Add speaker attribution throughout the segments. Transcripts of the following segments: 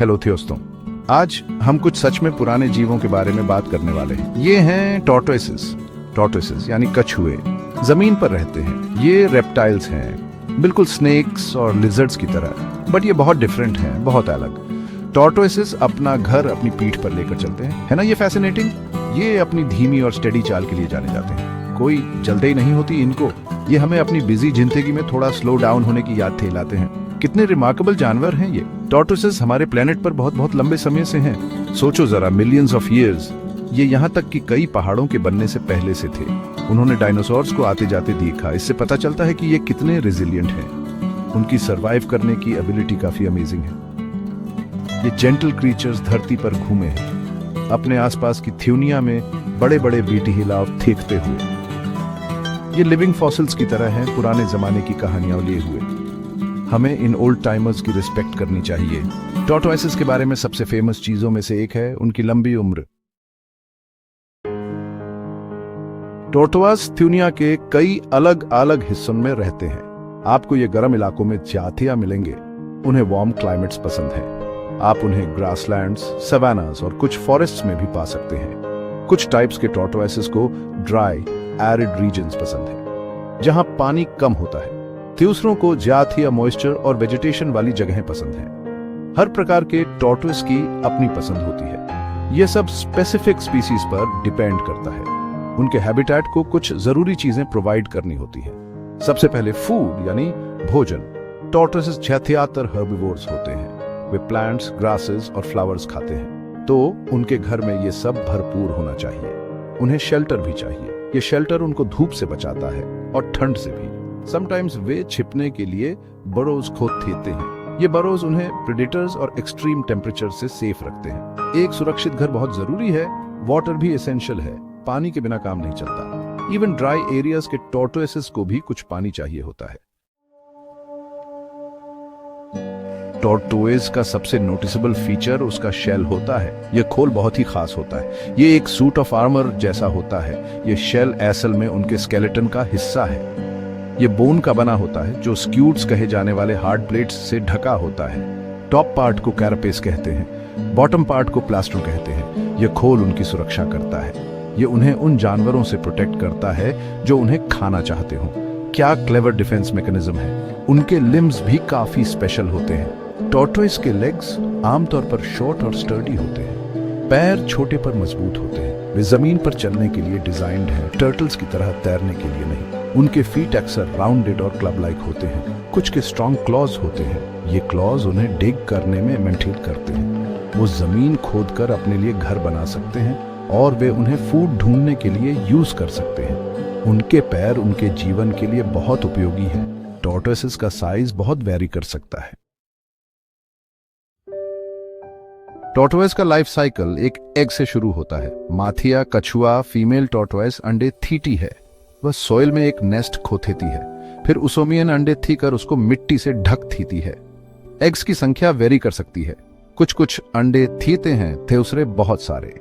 Speaker 1: Hello दोस्तों, आज हम कुछ सच में पुराने जीवों के बारे में बात करने वाले हैं। ये हैं टॉर्टोइसेस यानी कछुए। जमीन पर रहते हैं। ये रेप्टाइल्स हैं, बिल्कुल स्नेक्स और लिजर्ड्स की तरह, बट ये बहुत डिफरेंट हैं, बहुत अलग। टॉर्टोइसेस अपना घर अपनी पीठ पर लेकर चलते हैं, है ना ये फैसिनेटिंग। ये अपनी धीमी और स्टेडी चाल के लिए जाने जाते हैं। कोई जल्दी नहीं होती इनको। ये हमें अपनी बिजी जिंदगी में थोड़ा स्लो डाउन होने की याद दिलाते हैं। कितने रिमार्केबल जानवर हैं ये। टॉर्टोइसेस हमारे प्लेनेट पर बहुत लंबे समय से हैं। सोचो जरा, मिलियंस ऑफ ईयर्स। ये यहाँ तक कि कई पहाड़ों के बनने से पहले से थे। उन्होंने डायनासोर्स को आते जाते देखा। इससे पता चलता है कि ये कितने रेजिलिएंट हैं। उनकी सरवाइव करने की एबिलिटी काफी अमेजिंग है। ये जेंटल क्रीचर्स धरती पर घूमे हैं, अपने आसपास की थ्यूनिया में बड़े बड़े बीटी हिलाव फेंकते हुए। ये लिविंग फॉसिल्स की तरह हैं, पुराने जमाने की कहानियां लिए हुए। हमें इन ओल्ड टाइमर्स की रिस्पेक्ट करनी चाहिए। टॉर्टोइसेस के बारे में सबसे फेमस चीजों में से एक है उनकी लंबी उम्र। टॉर्टोइस थ्यूनिया के कई अलग अलग हिस्सों में रहते हैं। आपको ये गर्म इलाकों में जाथिया मिलेंगे। उन्हें वार्म क्लाइमेट्स पसंद है। आप उन्हें ग्रासलैंड्स, सवानास और कुछ फॉरेस्ट्स में भी पा सकते हैं। कुछ टाइप्स के टॉर्टोइसेस को ड्राई, एरिड रीजन्स पसंद है, जहां पानी कम होता है। दूसरों को जाथिया मॉइस्चर और वेजिटेशन वाली जगहें पसंद हैं। हर प्रकार के टॉर्टोइस की अपनी पसंद होती है। यह सब स्पेसिफिक स्पीसीज पर डिपेंड करता है। उनके हैबिटेट को कुछ जरूरी चीजें प्रोवाइड करनी होती है। सबसे पहले फूड यानी भोजन। टॉर्टोइसेस ज्यादातर हर्बिवोर्स होते हैं। वे प्लांट्स, ग्रासेस और फ्लावर्स खाते हैं, तो उनके घर में ये सब भरपूर होना चाहिए। उन्हें शेल्टर भी चाहिए। ये शेल्टर उनको धूप से बचाता है और ठंड से भी। समटाइम्स वे छिपने के लिए बरोज खोदते हैं। ये बरोज उन्हें प्रेडेटर्स और एक्सट्रीम टेम्परेचर से सेफ रखते हैं। एक सुरक्षित घर बहुत जरूरी है। वाटर भी एसेंशियल है। पानी के बिना काम नहीं चलता। इवन ड्राई एरियाज के टॉर्टोइसेस को भी कुछ पानी चाहिए होता है। टॉर्टोइस का सबसे नोटिसेबल फीचर उसका शेल होता है। यह खोल बहुत ही खास होता है। ये एक सूट ऑफ आर्मर जैसा होता है। ये शेल असल में उनके स्केलेटन का हिस्सा है। ये बोन का बना होता है, जो स्क्यूट्स कहे जाने वाले हार्ड प्लेट्स से ढका होता है। टॉप पार्ट को कैरापेस कहते हैं, बॉटम पार्ट को प्लास्टर कहते हैं। ये खोल उनकी सुरक्षा करता है। ये उन्हें उन जानवरों से प्रोटेक्ट करता है जो उन्हें खाना चाहते हो। क्या क्लेवर डिफेंस मैकेनिज्म है। उनके लिम्स भी काफी स्पेशल होते हैं। टॉर्टोइस के लेग्स आमतौर पर शॉर्ट और स्टर्डी होते हैं। पैर छोटे पर मजबूत होते हैं। वे जमीन पर चलने के लिए डिजाइंड हैं, टर्टल्स की तरह तैरने के लिए नहीं। उनके फीट अक्सर राउंडेड और क्लब लाइक होते हैं। कुछ के स्ट्रॉन्ग क्लॉज होते हैं। ये क्लॉज उन्हें डिग करने में मेंटेन करते हैं। वो जमीन खोदकर अपने लिए घर बना सकते हैं और वे उन्हें फूड ढूंढने के लिए यूज कर सकते हैं। उनके पैर उनके जीवन के लिए बहुत उपयोगी हैं। टॉर्टोइसेस का साइज बहुत वेरी कर सकता है। टॉर्टोइस का लाइफ साइकिल एक एग से शुरू होता है। माथिया कछुआ फीमेल टॉर्टोइस अंडे थीती है। वह सॉइल में एक नेस्ट खोदेती है, फिर उसोमियन अंडे थीकर उसको मिट्टी से ढक थीती है। एग्स की संख्या वेरी कर सकती है। कुछ अंडे थीते हैं, दूसरे बहुत सारे।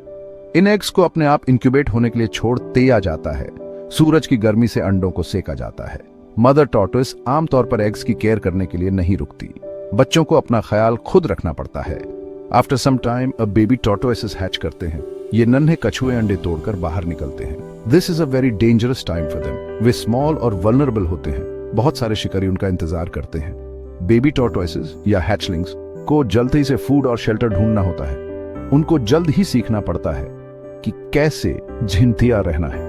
Speaker 1: इन एग्स को अपने आप इंक्यूबेट होने के लिए छोड़ दिया जाता है। सूरज की गर्मी से अंडों को सेका जाता है। मदर टॉर्टोइस आमतौर पर एग्स की केयर करने के लिए नहीं रुकती। बच्चों को अपना ख्याल खुद रखना पड़ता है। After some time a baby tortoises hatch करते हैं। ये नन्हे कछुए अंडे तोड़कर बाहर निकलते हैं। This is a very dangerous time for them. Way small और वल्नरेबल होते हैं। बहुत सारे शिकारी उनका इंतजार करते हैं। बेबी टॉर्टोइसेस या हैचलिंग्स को जल्दी से फूड और शेल्टर ढूंढना होता है। उनको जल्द ही सीखना पड़ता है कि कैसे झिंथिया रहना है।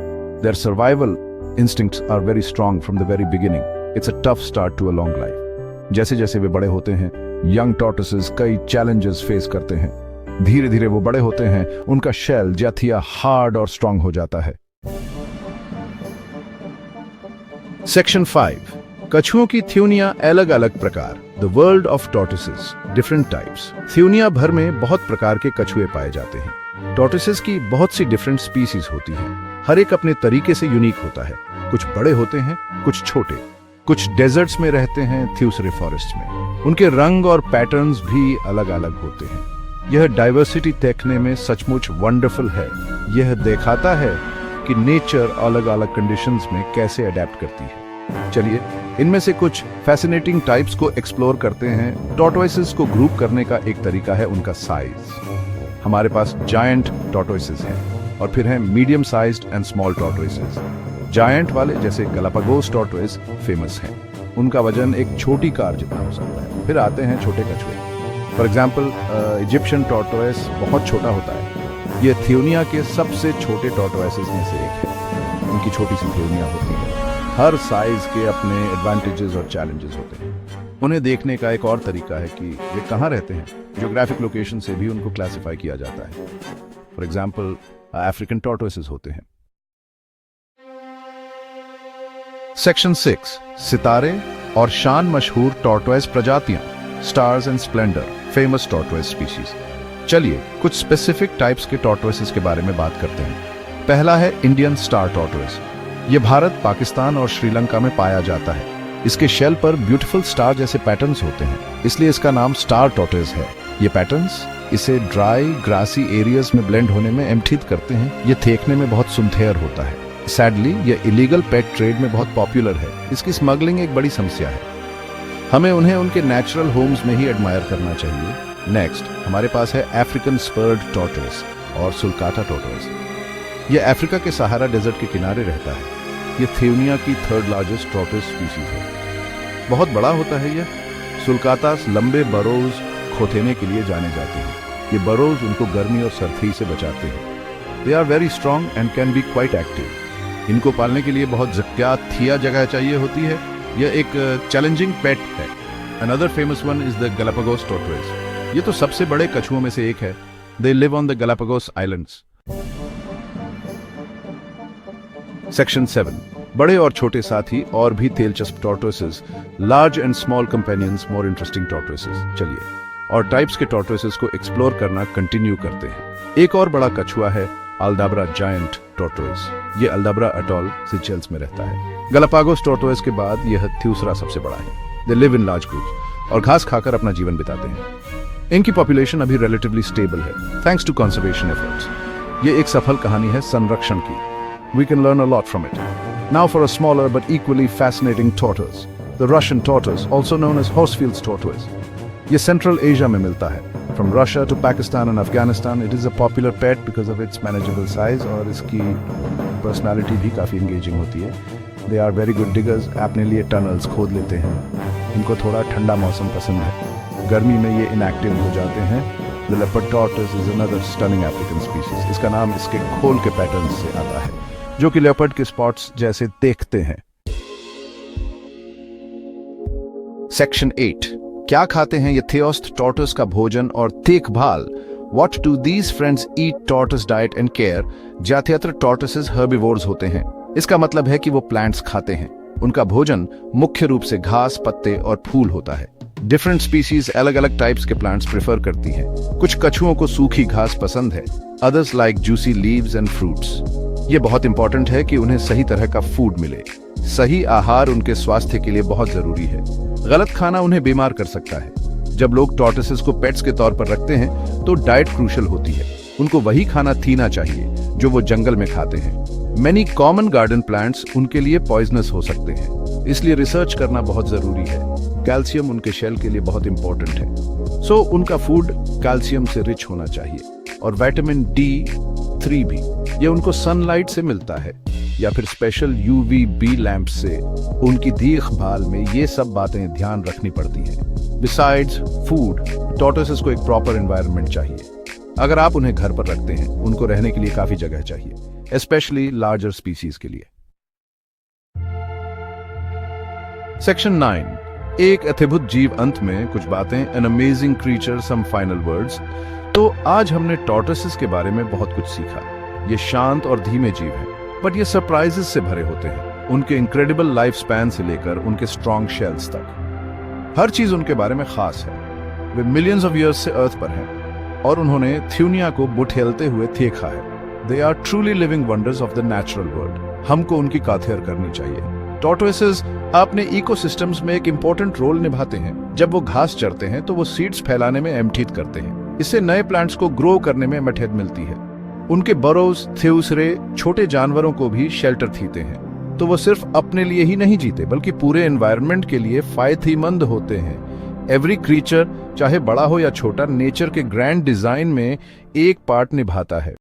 Speaker 1: Their survival instincts are very strong from the very beginning. It's a tough start to a long life. जैसे जैसे वे बड़े होते हैं, यंग टॉर्टोइसेस कई चैलेंजेस फेस करते हैं। धीरे धीरे वो बड़े होते हैं। उनका शेल जाथिया हार्ड और स्ट्रांग हो जाता है। सेक्शन 5, कछुओं की थ्यूनिया अलग अलग प्रकार। The world of tortoises, different types. थ्यूनिया भर में बहुत प्रकार के कछुए पाए जाते हैं। टॉर्टोइसेस की बहुत सी डिफरेंट स्पीसीज होती हैं। हर एक अपने तरीके से यूनिक होता है। कुछ बड़े होते हैं, कुछ छोटे। कुछ डेजर्ट्स में रहते हैं, दूसरे फॉरेस्ट में। उनके रंग और पैटर्न्स भी अलग अलग होते हैं। यह डाइवर्सिटी देखने में सचमुच वंडरफुल है। यह दिखाता है कि नेचर अलग अलग कंडीशंस में कैसे अडेप्ट करती है। चलिए इनमें से कुछ फैसिनेटिंग टाइप्स को एक्सप्लोर करते हैं। टॉर्टोइसेस को ग्रुप करने का एक तरीका है उनका साइज। हमारे पास जायंट टॉर्टोइसेस हैं और फिर हैं medium sized and small tortoises. Giant वाले जैसे गलापागोस टॉर्टोइस फेमस हैं, उनका वजन एक छोटी कार जितना हो सकता है। फिर आते हैं छोटे कछुए, फॉर एग्जाम्पल इजिप्शियन टॉर्टोइस बहुत छोटा होता है। ये थियोनिया के सबसे छोटे टॉर्टोइसेस में से एक है। उनकी छोटी सी थियोनिया होती है। हर साइज के अपने एडवांटेजेस और चैलेंजेस होते हैं। उन्हें देखने का एक और तरीका है कि वे कहाँ रहते हैं। ज्योग्राफिक लोकेशन से भी उनको क्लासिफाई किया जाता है। फॉर एग्जाम्पल अफ्रीकन टॉर्टोइसेस होते हैं। सेक्शन 6 सितारे और शान मशहूर टॉर्टोइस प्रजातियां, stars and Splendor, famous tortoise species. चलिए कुछ स्पेसिफिक टाइप्स के टॉर्टोइसेस के बारे में बात करते हैं। पहला है इंडियन स्टार टॉर्टोइस। ये भारत, पाकिस्तान और श्रीलंका में पाया जाता है। इसके शेल पर ब्यूटीफुल स्टार जैसे पैटर्न्स होते हैं, इसलिए इसका नाम स्टार टॉर्टोइस है। ये पैटर्न्स इसे ड्राई ग्रासी एरियाज में ब्लेंड होने में एम्पथित करते हैं। ये देखने में बहुत सुंदर होता है। सैडली ये इलीगल पेट ट्रेड में बहुत पॉपुलर है। इसकी स्मगलिंग एक बड़ी समस्या है। हमें उन्हें उनके नेचुरल होम्स में ही एडमायर करना चाहिए। नेक्स्ट हमारे पास है अफ्रीकन स्पर्ड टॉर्टोइस और सुल्काटा टॉर्टोइस। ये अफ्रीका के सहारा डेजर्ट के किनारे रहता है। ये थियोनिया की 3rd लार्जेस्ट टॉर्टोइस स्पीशीज है। बहुत बड़ा होता है यह। सुल्कातास लंबे बरोज खोदेने के लिए जाने जाते हैं। ये बरोज उनको गर्मी और सर्दी से बचाते हैं। They are very strong and can be quite active. इनको पालने के लिए बहुत थिया जगह चाहिए होती है। यह एक चैलेंजिंग पेट है। Another famous one is the Galapagos tortoise. ये तो सबसे बड़े कछुओं में से एक है। They live on the Galapagos islands. Section 7 बड़े और छोटे साथी और भी तेलचस्प tortoises, large and small companions, more interesting tortoises. चलिए और टाइप्स के टॉर्टोइसेस को एक्सप्लोर करना कंटिन्यू करते हैं। एक और बड़ा कछुआ है अल्दाब्रा जायंट टॉर्टोइस। ये अल्दाब्रा अटॉल सिचेल्स में रहता है। गलापागोस टॉर्टोइस के बाद यह तीसरा सबसे बड़ा है। They live in large groups और घास खाकर अपना जीवन बिताते हैं। इनकी पॉपुलेशन अभी रिलेटिवली स्टेबल है थैंक्स टू कंजर्वेशन एफर्ट्स। ये एक सफल कहानी है संरक्षण की। We can learn a lot from it. Now for a smaller but equally fascinating tortoise, the Russian tortoise, also known as Horsfield's tortoise. ये Central Asia में मिलता है. From Russia to Pakistan and Afghanistan, it is a popular pet because of its manageable size और इसकी personality भी काफी engaging होती है. They are very good diggers. अपने लिए tunnels खोद लेते हैं. इनको थोड़ा ठंडा मौसम पसंद है. गर्मी में ये inactive हो जाते हैं. The leopard tortoise is another stunning African species. इसका नाम इसके खोल के पैटर्न से आता है, जो कि लेपर्ड के स्पॉट्स जैसे देखते हैं। सेक्शन 8 क्या खाते हैं ये थियोस्ट टॉर्टोइस का भोजन और देखभाल। What do these friends eat tortoise diet and care? ज्यादातर टॉर्टोइसेस हर्बिवोर्स होते हैं। इसका मतलब है कि वो प्लांट्स खाते हैं। उनका भोजन मुख्य रूप से घास, पत्ते और फूल होता है। डिफरेंट स्पीसीज अलग अलग टाइप्स के प्लांट्स प्रेफर करती हैं। कुछ कछुओं को सूखी घास पसंद है, others like juicy leaves and fruits. ये बहुत इंपॉर्टेंट है कि उन्हें सही तरह का फूड मिले। सही आहार उनके स्वास्थ्य के लिए बहुत जरूरी है। गलत खाना उन्हें बीमार कर सकता है। जब लोग टॉर्टोइसेस को पेट्स के तौर पर रखते हैं तो डाइट क्रूशियल होती है। उनको वही खाना थीना चाहिए जो वो जंगल में खाते हैं। मेनी कॉमन गार्डन प्लांट्स उनके लिए पॉइजनस हो सकते हैं, इसलिए रिसर्च करना बहुत जरूरी है। कैल्शियम उनके शेल के लिए बहुत इंपॉर्टेंट है, सो उनका फूड कैल्शियम से रिच होना चाहिए और विटामिन D3 भी। ये उनको सनलाइट से मिलता है या फिर स्पेशल UVB लैंप से। उनकी देखभाल में ये सब बातें ध्यान रखनी पड़ती हैं। बिसाइड्स फूड, टॉर्टोइसेस को एक प्रॉपर एनवायरनमेंट चाहिए। अगर आप उन्हें घर पर रखते हैं, उनको रहने के लिए काफी जगह चाहिए, स्पेशली लार्जर स्पीसीज के लिए। सेक्शन 9 एक अद्भुत जीव। अंत में कुछ बातें, an amazing creature, some final words. तो आज हमने टॉर्टोइसेस के बारे में बहुत कुछ सीखा। ये शांत और धीमे जीव हैं, बट ये सरप्राइजेस से भरे होते हैं। उनके इनक्रेडिबल लाइफ स्पैन से लेकर उनके स्ट्रॉन्ग शेल्स तक हर चीज उनके बारे में खास है। वे मिलियंस ऑफ ईयर्स से अर्थ पर हैं और उन्होंने थियोनिया को बुठेलते हुए देखा है। They are truly living wonders of the natural world. हमको उनकी काथेर करनी चाहिए। टॉर्टोइसेस अपने इकोसिस्टम्स में एक इंपॉर्टेंट रोल निभाते हैं। जब वो घास चरते हैं तो वो सीड्स फैलाने में एम्पथित करते हैं। इससे नए प्लांट्स को ग्रो करने में मदद मिलती है। उनके बरोज, थ्यूसरे छोटे जानवरों को भी शेल्टर देते हैं। तो वो सिर्फ अपने लिए ही नहीं जीते बल्कि पूरे एनवायरनमेंट के लिए फायदेमंद होते हैं। एवरी क्रीचर, चाहे बड़ा हो या छोटा, नेचर के ग्रैंड डिजाइन में एक पार्ट निभाता है।